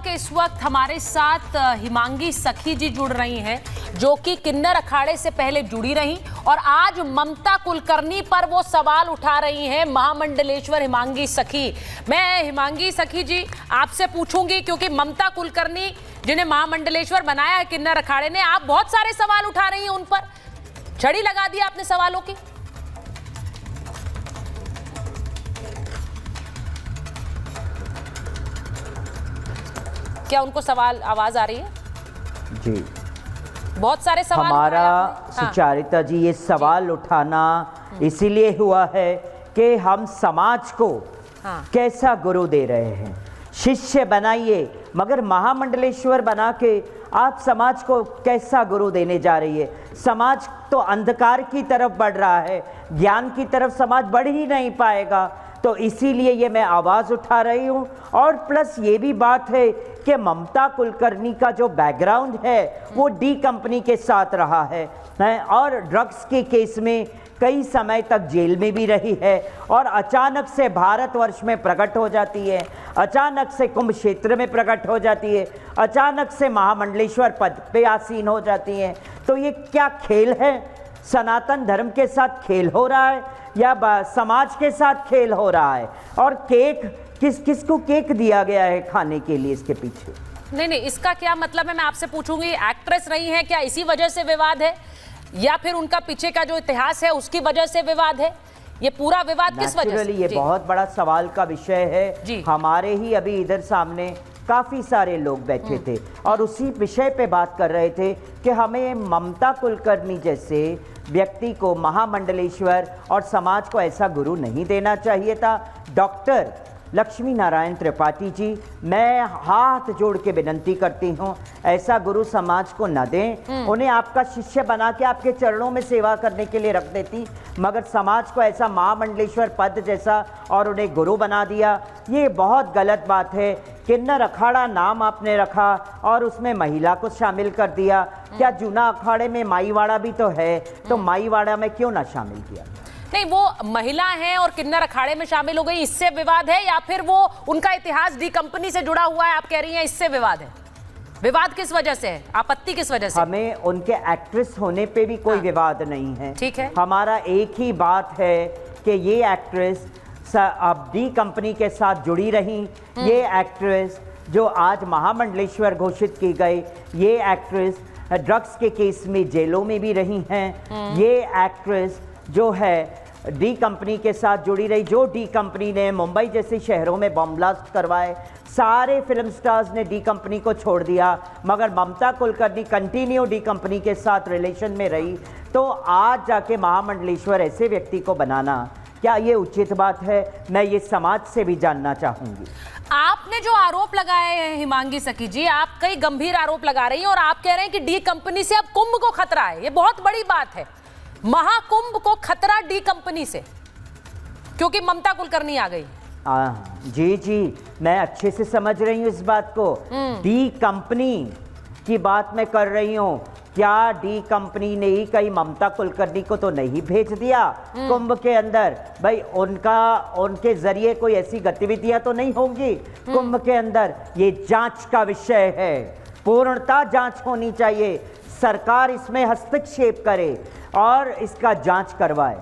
कि इस वक्त हमारे साथ हिमांगी सखी जी जुड़ रही हैं, जो कि किन्नर अखाड़े से पहले जुड़ी रही और आज ममता कुलकर्णी पर वो सवाल उठा रही हैं। महामंडलेश्वर हिमांगी सखी, मैं हिमांगी सखी जी आपसे पूछूंगी क्योंकि ममता कुलकर्णी जिन्हें महामंडलेश्वर बनाया है किन्नर अखाड़े ने, आप बहुत सारे सवाल उठा रही हैं, उन पर छड़ी लगा दी आपने सवालों की। क्या उनको सवाल आवाज आ रही है? जी, बहुत सारे सवाल हमारा हाँ। सुचारिता जी ये सवाल उठाना इसीलिए हुआ है कि हम समाज को कैसा गुरु दे रहे हैं। शिष्य बनाइए, मगर महामंडलेश्वर बना के आप समाज को कैसा गुरु देने जा रही है। समाज तो अंधकार की तरफ बढ़ रहा है, ज्ञान की तरफ समाज बढ़ ही नहीं पाएगा। तो इसीलिए ये मैं आवाज़ उठा रही हूँ। और प्लस ये भी बात है कि ममता कुलकर्णी का जो बैकग्राउंड है वो डी कंपनी के साथ रहा है और ड्रग्स के केस में कई समय तक जेल में भी रही है और अचानक से भारतवर्ष में प्रकट हो जाती है, अचानक से कुंभ क्षेत्र में प्रकट हो जाती है, अचानक से महामंडलेश्वर पद पे आसीन हो जाती है। तो ये क्या खेल है? सनातन धर्म के साथ खेल हो रहा है या समाज के साथ खेल हो रहा है? और केक किसको केक दिया गया है खाने के लिए इसके पीछे? नहीं, इसका क्या मतलब है? मैं आपसे पूछूंगी, एक्ट्रेस रही हैं क्या, इसी वजह से विवाद है या फिर उनका पीछे का जो इतिहास है उसकी वजह से विवाद है? ये पूरा विवाद किस वजह से? ये बहुत बड़ा सवाल का विषय है। हमारे ही अभी इधर सामने काफी सारे लोग बैठे थे और उसी विषय पे बात कर रहे थे कि हमें ममता कुलकर्णी जैसे व्यक्ति को महामंडलेश्वर और समाज को ऐसा गुरु नहीं देना चाहिए था। डॉक्टर लक्ष्मी नारायण त्रिपाठी जी, मैं हाथ जोड़ के विनंती करती हूँ, ऐसा गुरु समाज को न दें। उन्हें आपका शिष्य बना के आपके चरणों में सेवा करने के लिए रख देती, मगर समाज को ऐसा महामंडलेश्वर पद जैसा और उन्हें गुरु बना दिया, ये बहुत गलत बात है। किन्नर अखाड़ा नाम आपने रखा और उसमें महिला को शामिल कर दिया। क्या जूना अखाड़े में माईवाड़ा भी तो है, तो माईवाड़ा में क्यों ना शामिल किया? नहीं, वो महिला हैं और किन्नर अखाड़े में शामिल हो गई, इससे विवाद है या फिर वो उनका इतिहास डी कंपनी से जुड़ा हुआ है, आप कह रही हैं इससे विवाद है? विवाद किस वजह से है, आपत्ति किस वजह से? हमें उनके एक्ट्रेस होने पे भी कोई विवाद नहीं है। ठीक है, हमारा एक ही बात है कि ये एक्ट्रेस अब डी कंपनी के साथ जुड़ी रही। ये एक्ट्रेस जो आज महामंडलेश्वर घोषित की गई, ये एक्ट्रेस ड्रग्स के केस में जेलों में भी रही हैं। ये एक्ट्रेस जो है डी कंपनी के साथ जुड़ी रही, जो डी कंपनी ने मुंबई जैसे शहरों में बम ब्लास्ट करवाए। सारे फिल्म स्टार्स ने डी कंपनी को छोड़ दिया, मगर ममता कुलकर्णी कंटिन्यू डी कंपनी के साथ रिलेशन में रही। तो आज जाके महामंडलेश्वर ऐसे व्यक्ति को बनाना, क्या ये उचित बात है? मैं ये समाज से भी जानना चाहूंगी। आपने जो आरोप लगाए हैं हिमांगी सखी जी, आप कई गंभीर आरोप लगा रही हैं और आप कह रहे हैं कि डी कंपनी से अब कुंभ को खतरा है। ये बहुत बड़ी बात है, महाकुंभ को खतरा डी कंपनी से, क्योंकि ममता कुलकर्णी आ गई। जी, मैं अच्छे से समझ रही हूँ इस बात को। डी कंपनी की बात मैं कर रही हूँ। क्या डी कंपनी ने ही कहीं ममता कुलकर्णी को तो नहीं भेज दिया कुंभ के अंदर? भाई उनके जरिए कोई ऐसी गतिविधियां तो नहीं होंगी कुंभ के अंदर? ये जांच का विषय है, पूर्णतः जांच होनी चाहिए। सरकार इसमें हस्तक्षेप करे और इसका जांच करवाए।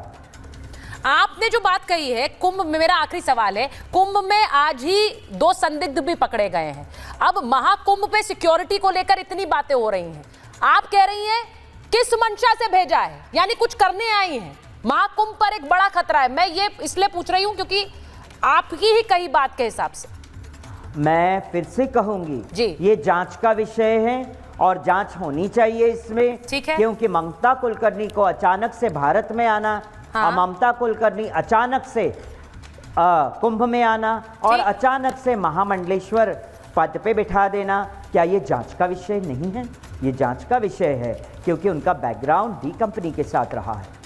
आपने जो बात कही है कुंभ में, मेरा आखिरी सवाल है, कुंभ में आज ही 2 संदिग्ध भी पकड़े गए हैं। अब महाकुंभ पे सिक्योरिटी को लेकर इतनी बातें हो रही हैं, आप कह रही हैं किस मंशा से भेजा है, यानी कुछ करने आई हैं। महाकुंभ पर एक बड़ा खतरा है। मैं ये इसलिए पूछ रही हूं क्योंकि आपकी ही कही बात के हिसाब से। मैं फिर से कहूंगी जी, ये जांच का विषय है और जांच होनी चाहिए इसमें। ठीक है, क्योंकि ममता कुलकर्णी को अचानक से भारत में आना, ममता कुलकर्णी अचानक से कुंभ में आना और अचानक से महामंडलेश्वर पद पे बिठा देना, क्या ये जांच का विषय नहीं है? ये जांच का विषय है क्योंकि उनका बैकग्राउंड डी कंपनी के साथ रहा है।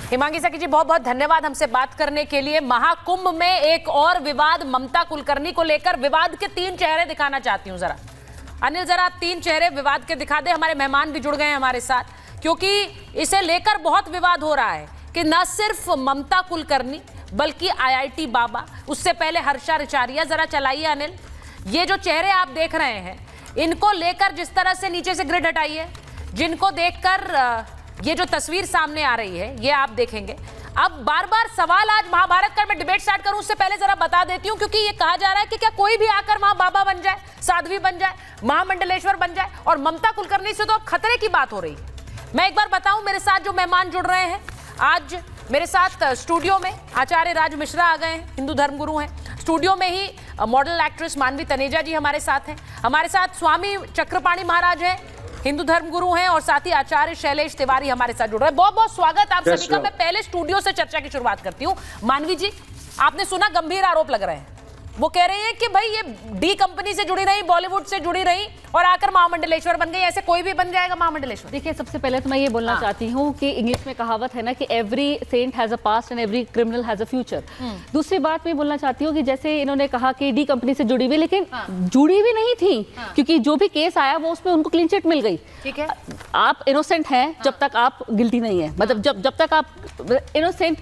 हिमांगी सखी जी, बहुत बहुत धन्यवाद हमसे बात करने के लिए। महाकुंभ में एक और विवाद ममता कुलकर्णी को लेकर, विवाद के 3 चेहरे दिखाना चाहती हूँ। जरा अनिल, जरा 3 चेहरे विवाद के दिखा दे। हमारे मेहमान भी जुड़ गए हैं हमारे साथ, क्योंकि इसे लेकर बहुत विवाद हो रहा है कि न सिर्फ ममता कुलकर्णी बल्कि IIT बाबा, उससे पहले हर्षा रिचारिया। जरा चलाइए अनिल, ये जो चेहरे आप देख रहे हैं, इनको लेकर जिस तरह से नीचे से ग्रिड हटाई है, जिनको देखकर ये जो तस्वीर सामने आ रही है, ये आप देखेंगे। अब बार बार सवाल आज महाभारत का मैं डिबेट स्टार्ट करूं उससे पहले जरा बता देती हूं, क्योंकि ये कहा जा रहा है कि क्या कोई भी आकर वहां बाबा बन जाए, साध्वी बन जाए, महामंडलेश्वर बन जाए, और ममता कुलकर्णी से तो अब खतरे की बात हो रही है। मैं एक बार बताऊं, मेरे साथ जो मेहमान जुड़ रहे हैं आज मेरे साथ स्टूडियो में, आचार्य राज मिश्रा आ गए हैं, हिंदू धर्मगुरु हैं। स्टूडियो में ही मॉडल एक्ट्रेस मानवी तनेजा जी हमारे साथ हैं। हमारे साथ स्वामी चक्रपाणी महाराज हैं, हिंदू धर्मगुरु हैं, और साथ ही आचार्य शैलेश तिवारी हमारे साथ जुड़ रहे हैं। बहुत बहुत स्वागत आप सभी का। मैं पहले स्टूडियो से चर्चा की शुरुआत करती हूँ। मानवी जी, आपने सुना गंभीर आरोप लग रहे हैं, वो कह रही है कि भाई ये डी कंपनी से जुड़ी रही, बॉलीवुड से जुड़ी रही और आकर महामंडलेश्वर बन गई, ऐसे कोई भी बन जाएगा महामंडलेश्वर? देखिए, सबसे पहले तो मैं ये बोलना चाहती हूँ कि इंग्लिश में कहावत है ना कि every saint has a past and every criminal has a future. दूसरी बात मैं बोलना चाहती हूँ कि जैसे इन्होंने कहा कि डी कंपनी से जुड़ी हुई, लेकिन जुड़ी हुई नहीं थी, क्योंकि जो भी केस आया वो उसमें उनको क्लीन चिट मिल गई। ठीक है, आप इनोसेंट हैं जब तक आप गिल्टी नहीं है, मतलब जब तक आप इनोसेंट,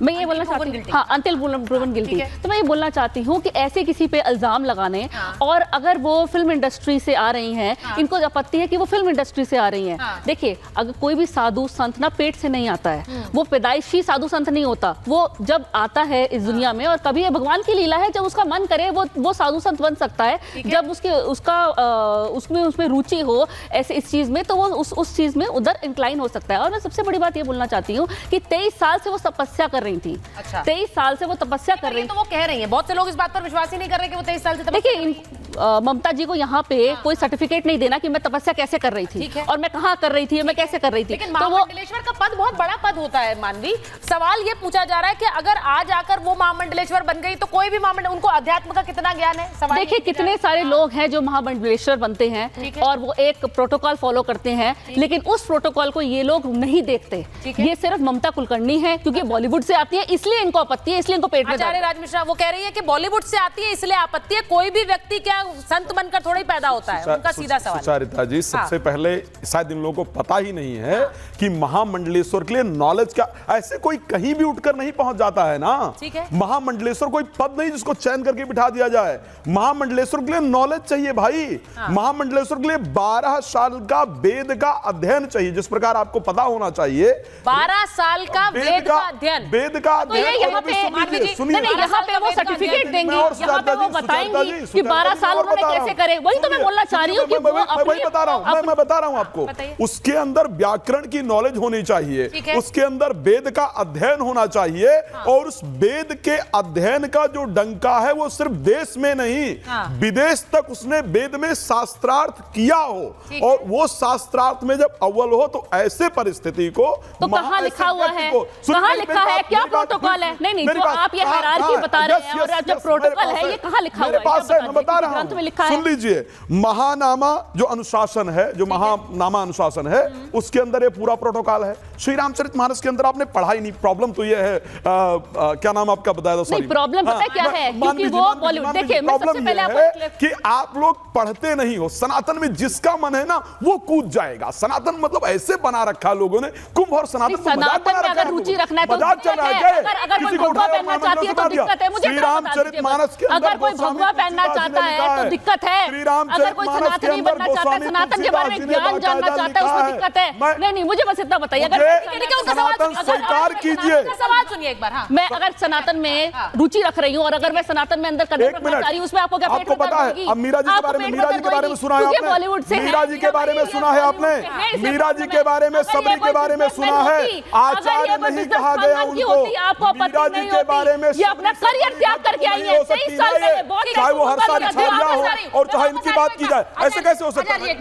मैं ये बोलना चाहती हूँ, अंटिल प्रूवन गिल्टी। तो मैं ये बोलना चाहती हूँ कि ऐसे किसी पे इल्जाम लगाने, और अगर वो फिल्म इंडस्ट्री से आ रही हैं, इनको आपत्ति है कि वो फिल्म इंडस्ट्री से आ रही हैं। देखिए, अगर कोई भी साधु संत ना पेट से नहीं आता है, वो पैदाइशी साधु संत नहीं होता, वो जब आता है इस दुनिया में, और कभी ये भगवान की लीला है, जब उसका मन करे वो साधु संत बन सकता है, जब उसमें रुचि हो ऐसे इस चीज में, तो वो उस चीज में उधर इंक्लाइन हो सकता है। और मैं सबसे बड़ी बात ये बोलना चाहती हूँ कि 23 साल से वो तपस्या कर रही थी। अच्छा। 23 साल से वो तपस्या कर रही थी। तो वो कह रही है, बहुत से लोग इस बात पर विश्वास ही नहीं कर रहे कि वो 23 साल से तपस्या कर रही है। ममता जी को यहाँ पे कोई सर्टिफिकेट नहीं देना कि मैं तपस्या कैसे कर रही थी और मैं कहाँ कर रही थी, मैं कैसे कर रही थी। लेकिन महामंडलेश्वर का पद बहुत बड़ा पद होता है मानवी। सवाल ये पूछा जा रहा है कि अगर आज आकर वो महामंडलेश्वर बन गई तो कोई भी उनको अध्यात्म का कितना ज्ञान है? सवाल देखिए, कितने सारे लोग हैं जो महामंडलेश्वर बनते हैं और वो एक प्रोटोकॉल फॉलो करते हैं, लेकिन उस प्रोटोकॉल को ये लोग नहीं देखते। ये सिर्फ ममता कुलकर्णी है, क्योंकि बॉलीवुड से आती है इसलिए इनको आपत्ति है, इसलिए इनको पेट में दर्द है। आचार्य राज मिश्रा वो कह रही है कि बॉलीवुड से आती है इसलिए आपत्ति है। कोई भी व्यक्ति क्या संत बनकर थोड़ा ही पैदा होता है? उनका सीधा सवाल। सुचारिता जी, सबसे पहले शायद इन लोगों को पता ही नहीं है कि महामंडलेश्वर के लिए नॉलेज क्या, ऐसे कोई कहीं भी उठकर नहीं पहुंच जाता है ना। ठीक है, महामंडलेश्वर कोई पद नहीं जिसको चयन करके बिठा दिया जाए। महामंडलेश्वर के लिए नॉलेज चाहिए भाई। महामंडलेश्वर के लिए 12 साल का वेद का अध्ययन चाहिए, जिस प्रकार आपको पता होना चाहिए। 12 साल का वेद का अध्ययन, वेद का अध्ययन। यहाँ पे वो सर्टिफिकेट देंगे, यहाँ पे वो बताएंगे कि 12 साल उन्होंने कैसे करे। वही तो मैं बोलना चाह रही हूँ कि वही बता रहा हूँ, मैं बता रहा हूँ आपको। उसके अंदर व्याकरण की नॉलेज होनी चाहिए, उसके अंदर वेद का अध्ययन होना चाहिए, और उस वेद के अध्ययन का जो डंका है वो सिर्फ देश में नहीं विदेश तक उसने वेद में शास्त्रार्थ किया हो, और वो शास्त्रार्थ में जब अव्वल हो तो ऐसे परिस्थिति को तो कहाँ लिखा हुआ है, कहाँ लिखा है, क्या प्रोटोकॉल है? नहीं, जो आप ये हायरार्की बता रहे हैं और जो प्रोटोकॉल है ये कहाँ लिखा हुआ है? मैं बता रहा हूं, सुन लीजिए। महानामा जो अनुशासन है, जो महानामा अनुशासन है, उसके अंदर ये पूरा प्रोटोकॉल है। श्री रामचरितमानस के अंदर आपने पढ़ा ही नहीं। प्रॉब्लम तो ये है, क्या नाम आपका बताया था? सॉरी, प्रॉब्लम पता है क्या है? क्योंकि वो बॉलीवुड, देखिए मैं सबसे पहले आपको कि आप लोग पढ़ते नहीं हो। सनातन में जिसका मन है ना वो कूद जाएगा। सनातन मतलब ऐसे बना रखा लोगों ने, कुंभ और सनातन को मजाक बना रखा है। अगर रुचि रखना है तो मजाक चल रहा है। अगर कोई भगवा पहनना चाहती है तो दिक्कत है। मुझे श्री रामचरितमानस के अंदर अगर कोई भगवा पहनना चाहता है तो दिक्कत है। अगर कोई सनातनी बनना चाहता है, सनातन के बारे में ज्ञान जानना चाहता है, उसको दिक्कत है। नहीं, मुझे बस इतना बताइए। सनातन स्वीकार कीजिए। सवाल सुनिए एक बार। मैं अगर सनातन में रुचि रख रही हूँ और अगर मैं सनातन में अंदर कदम रखना चाह रही हूँ, उसमें आपको क्या आपको पता है? अब मीरा जी के बारे में, मीरा जी के बारे में सुना है आपने? बॉलीवुड से मीरा जी के बारे में सुना है आपने? मीरा जी के बारे में, सबरी के बारे में सुना है? आचार्य नहीं कहा गया उनको। मीरा जी के बारे में ये अपना करियर त्याग करके आई है 23 साल पहले। चाहे वो हर साल आचार्य हो और चाहे इनकी बात की जाए, ऐसे कैसे हो सकता है?